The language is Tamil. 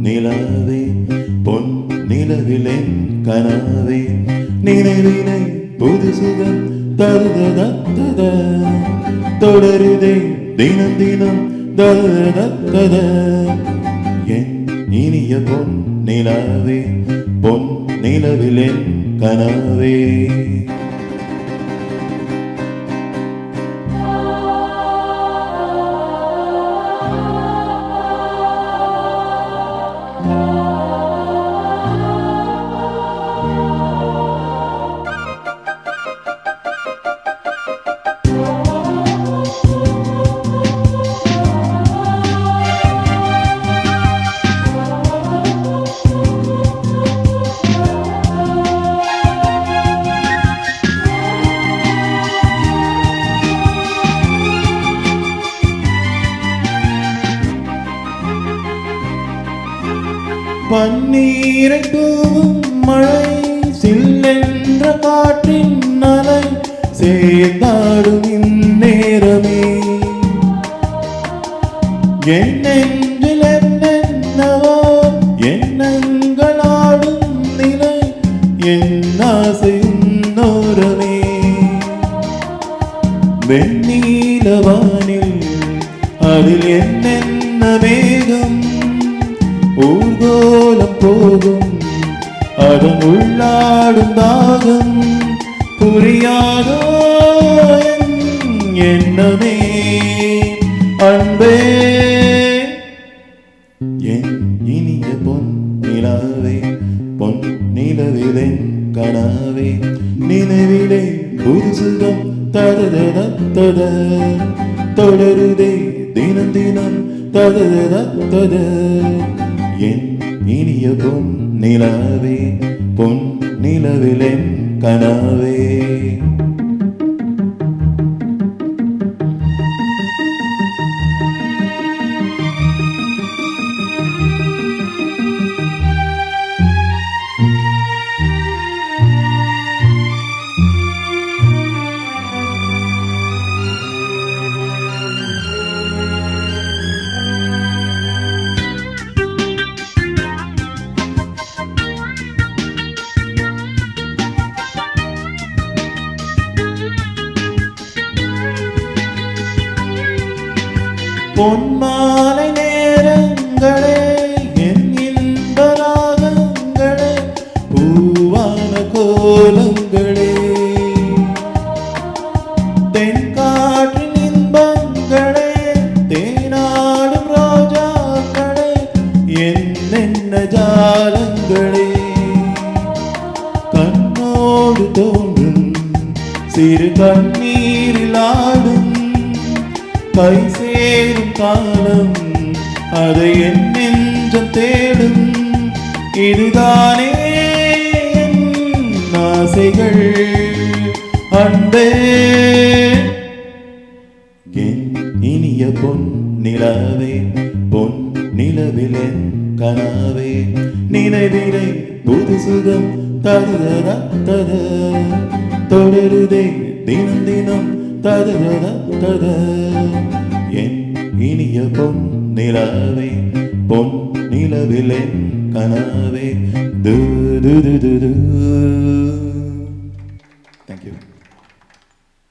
நிலாவே பொன் நிலவிலேன் கனாவே நினைவினை புது சுகம் தருதத தொடருதே தினம் தினம் தருதத என் இனிய பொன் நிலாவே பொன் நிலவிலேன் கனாவே பன்னீரை தூவும் மழை சில்லென்ற காற்றின் அலை சேர்ந்தாடும் இந்நேரமே என் நெஞ்சில் என்னென்னவோ எண்ணங்களாடும் நிலை என் ஆசையும் நோரமே வெண்ணீலவானில் அதில் என்னென்ன மேகம் ஊர்கோலம் போகும் அதன் உள்ளாடும் தாகம் புரியாதோ என்னமே அன்பே என் இனிய பொன் நிலாவே பொன் நிலவிலேன் கனாவே நினைவிலே புது சுகம் தத தொடருதே தினம் தினம் தத என் இனிய பொன் நிலாவே பொன் நிலவிலேன் கனாவே பொன்மாலை நேரங்களே என் இன்ப ராகங்களே பூவான கோலங்களே தென்காற்றின் இன்பங்களே தேனாடும் ரோஜாக்களே என்னென்ன ஜாலங்களே கண்ணோடு தோன்றும் சிறு கண்ணீரில் ஆடும் கை சேரும் காலம் அதை என் நெஞ்சம் தேடும் இதுதானே என் ஆசைகள் அன்பே என் இனிய பொன் நிலாவே பொன் நிலவிலேன் கனாவே நினைவினை புது சுகம் தத தொடருதே தினம் தினம் தத என் இனிய பொன் நிலாவே பொன் நிலவிலேன் கனாவே Thank you.